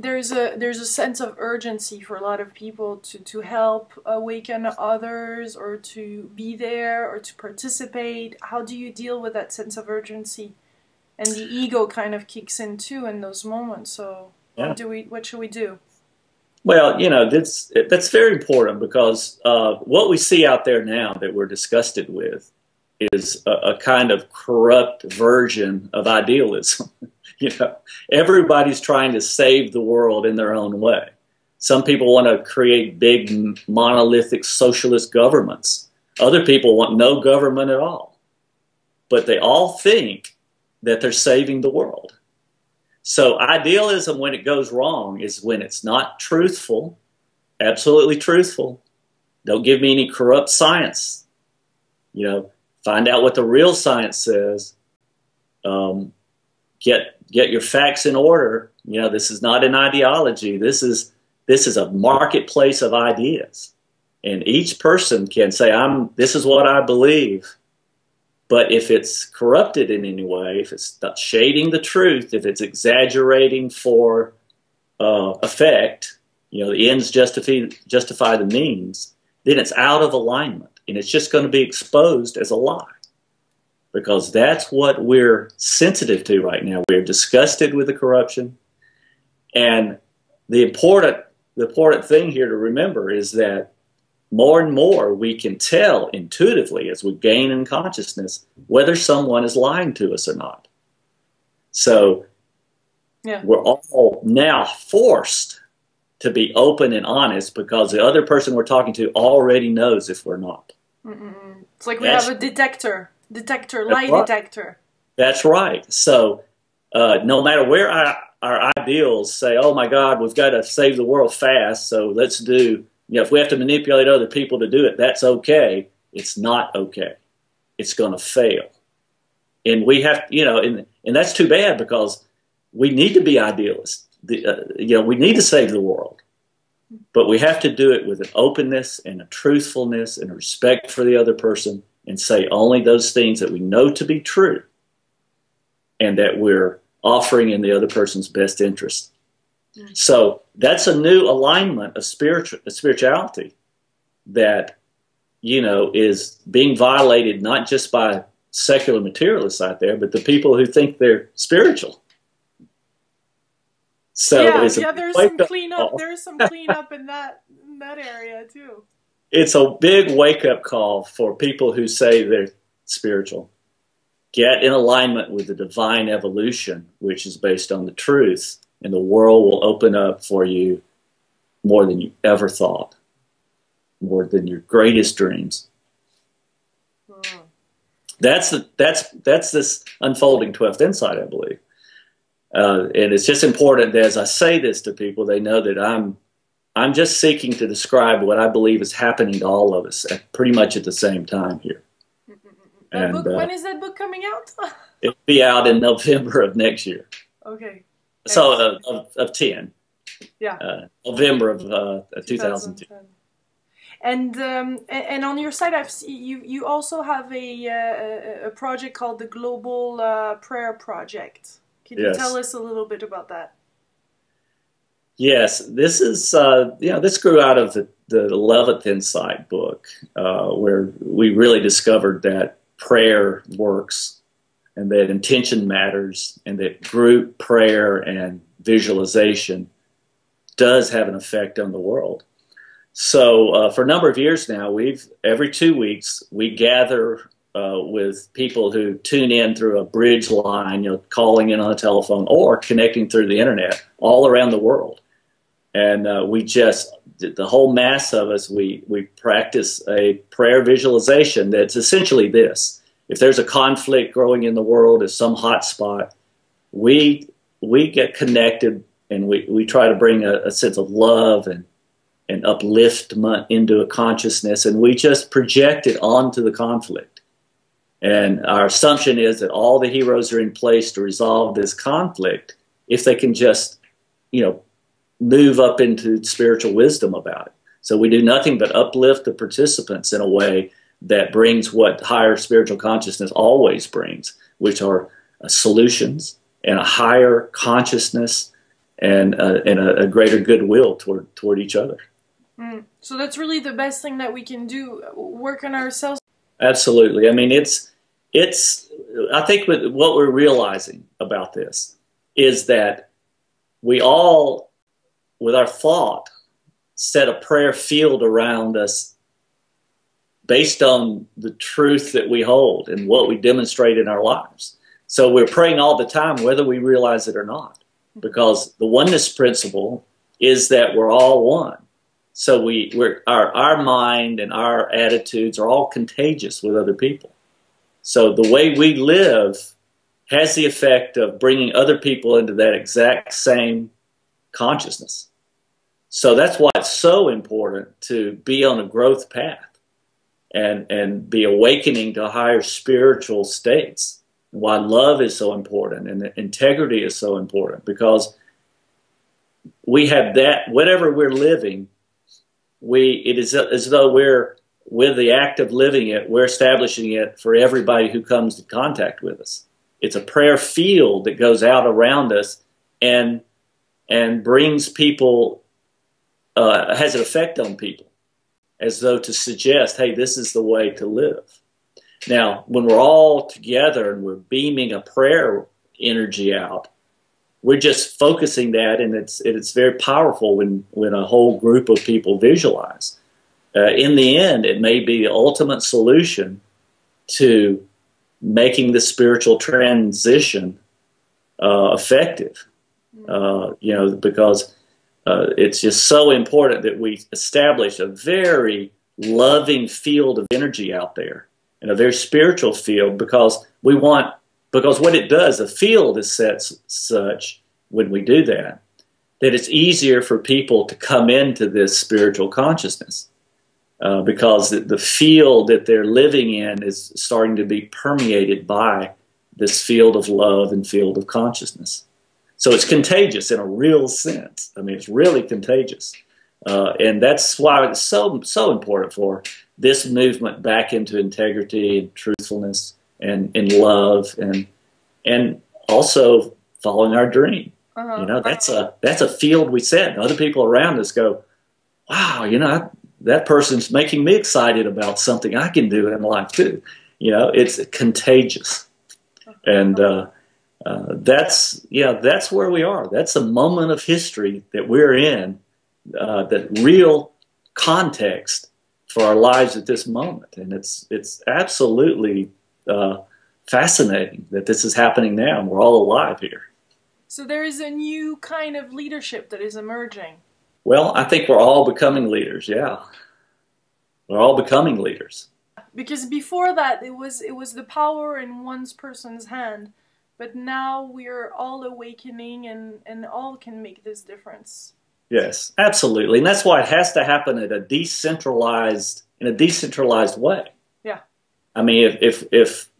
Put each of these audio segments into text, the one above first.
there's a sense of urgency for a lot of people to help awaken others, or to be there, or to participate. How do you deal with that sense of urgency? And the ego kind of kicks in too in those moments. So Yeah. what should we do? Well, that's very important, because what we see out there now that we're disgusted with is a kind of corrupt version of idealism. Everybody's trying to save the world in their own way. Some people want to create big monolithic socialist governments. Other people want no government at all. But they all think that they're saving the world. So idealism, when it goes wrong, is when it's not truthful, absolutely truthful. Don't give me any corrupt science. Find out what the real science says. Get your facts in order. This is not an ideology. This is a marketplace of ideas, and each person can say, this is what I believe." But if it's corrupted in any way, if it's not shading the truth, if it's exaggerating for effect, the ends justify the means, then it's out of alignment, and it's just going to be exposed as a lie. Because that's what we're sensitive to right now. We're disgusted with the corruption. And the important thing here to remember is that more and more we can tell intuitively, as we gain in consciousness, whether someone is lying to us or not. So we're all now forced to be open and honest, because the other person we're talking to already knows if we're not. It's like we have a detector, lie detector. That's right. So no matter where our ideals say, "Oh my God, we've got to save the world fast, so let's do," if we have to manipulate other people to do it, that's okay. It's not okay. It's going to fail. And we have, and that's too bad, because we need to be idealists. We need to save the world. But we have to do it with an openness and a truthfulness and a respect for the other person, and say only those things that we know to be true and that we're offering in the other person's best interest. So that's a new alignment of spirituality that, is being violated not just by secular materialists out there, but the people who think they're spiritual. So there's some cleanup. There's some cleanup in that area too. It's a big wake-up call for people who say they're spiritual. Get in alignment with the divine evolution, which is based on the truth, and the world will open up for you more than you ever thought, more than your greatest dreams. That's this unfolding 12th insight, I believe. And it's just important that as I say this to people, they know that I'm just seeking to describe what I believe is happening to all of us pretty much at the same time here. When is that book coming out? It'll be out in November of next year. Okay. So of 10. Yeah. November of 2010. And on your site, I've seen you also have a project called the Global Prayer Project. Can you tell us a little bit about that? Yes, this is this grew out of the 11th Insight book, where we really discovered that prayer works, and that intention matters, and that group prayer and visualization does have an effect on the world. So for a number of years now, every 2 weeks we gather with people who tune in through a bridge line, calling in on a telephone or connecting through the internet all around the world. And the whole mass of us, we practice a prayer visualization that's essentially this. If there's a conflict growing in the world, at some hot spot, we get connected, and we try to bring a sense of love and upliftment into a consciousness, and we just project it onto the conflict. And our assumption is that all the heroes are in place to resolve this conflict if they can just, move up into spiritual wisdom about it. So we do nothing but uplift the participants in a way that brings what higher spiritual consciousness always brings, which are solutions and a higher consciousness and a greater goodwill toward each other. So that's really the best thing that we can do, work on ourselves. Absolutely. I mean, I think what we're realizing about this is that we all, with our thought, set a prayer field around us based on the truth that we hold and what we demonstrate in our lives. So we're praying all the time, whether we realize it or not, because the oneness principle is that we're all one. So our mind and our attitudes are all contagious with other people. So the way we live has the effect of bringing other people into that exact same consciousness. So that's why it's so important to be on a growth path and be awakening to higher spiritual states. Why love is so important and integrity is so important, because we have that, whatever we're living, it is as though we're, with the act of living it, we're establishing it for everybody who comes in contact with us. It's a prayer field that goes out around us and brings people, has an effect on people, as though to suggest, hey, this is the way to live. Now, when we're all together and we're beaming a prayer energy out, we're just focusing that, and it's very powerful when a whole group of people visualize. In the end, it may be the ultimate solution to making the spiritual transition effective. Because it's just so important that we establish a very loving field of energy out there, and a very spiritual field, because what it does, the field is set such when we do that it's easier for people to come into this spiritual consciousness. Because the field that they're living in is starting to be permeated by this field of love and field of consciousness. So it's contagious in a real sense. I mean, it's really contagious. And that's why it's so important for this movement back into integrity and truthfulness and love and also following our dream. That's a field we set. And other people around us go, wow, that person's making me excited about something I can do in life too. It's contagious. And that's where we are. That's a moment of history that we're in, that real context for our lives at this moment. And it's absolutely fascinating that this is happening now and we're all alive here. So there is a new kind of leadership that is emerging. Well, I think we're all becoming leaders, yeah. We're all becoming leaders. Because before that, it was the power in one person's hand. But now we're all awakening and all can make this difference. Yes, absolutely. And that's why it has to happen in a decentralized way. Yeah. I mean, if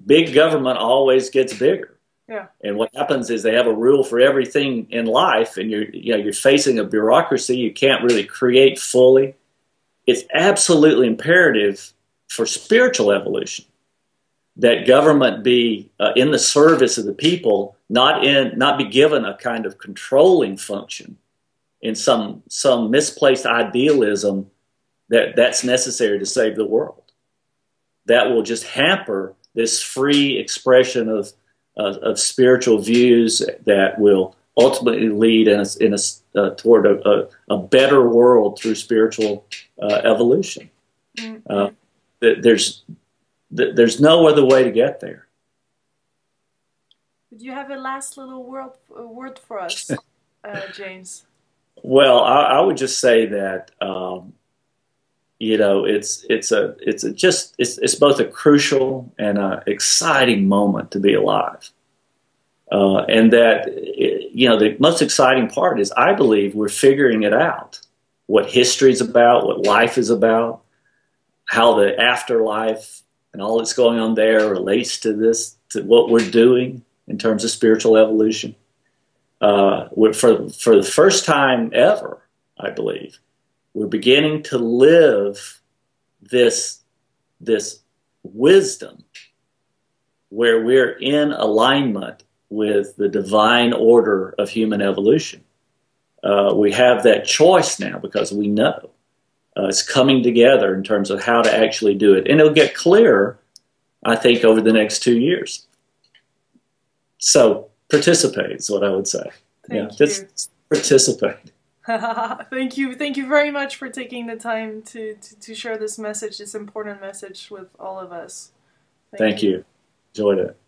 big government always gets bigger. Yeah. And what happens is they have a rule for everything in life, and you're facing a bureaucracy you can't really create fully. It's absolutely imperative for spiritual evolution that government be in the service of the people, not be given a kind of controlling function in some misplaced idealism that's necessary to save the world. That will just hamper this free expression of spiritual views that will ultimately lead us toward a better world through spiritual evolution. Mm-hmm. There's no other way to get there. Would you have a last little word for us, James? Well, I would just say that it's both a crucial and an exciting moment to be alive, and that the most exciting part is, I believe, we're figuring it out, what history is about, what life is about, how the afterlife and all that's going on there relates to what we're doing in terms of spiritual evolution. For the first time ever, I believe, we're beginning to live this wisdom where we're in alignment with the divine order of human evolution. We have that choice now because we know it's coming together in terms of how to actually do it. And it'll get clearer, I think, over the next 2 years. So participate is what I would say. Thank you. Just participate. Thank you. Thank you very much for taking the time to share this message, this important message with all of us. Thank you. Enjoyed it.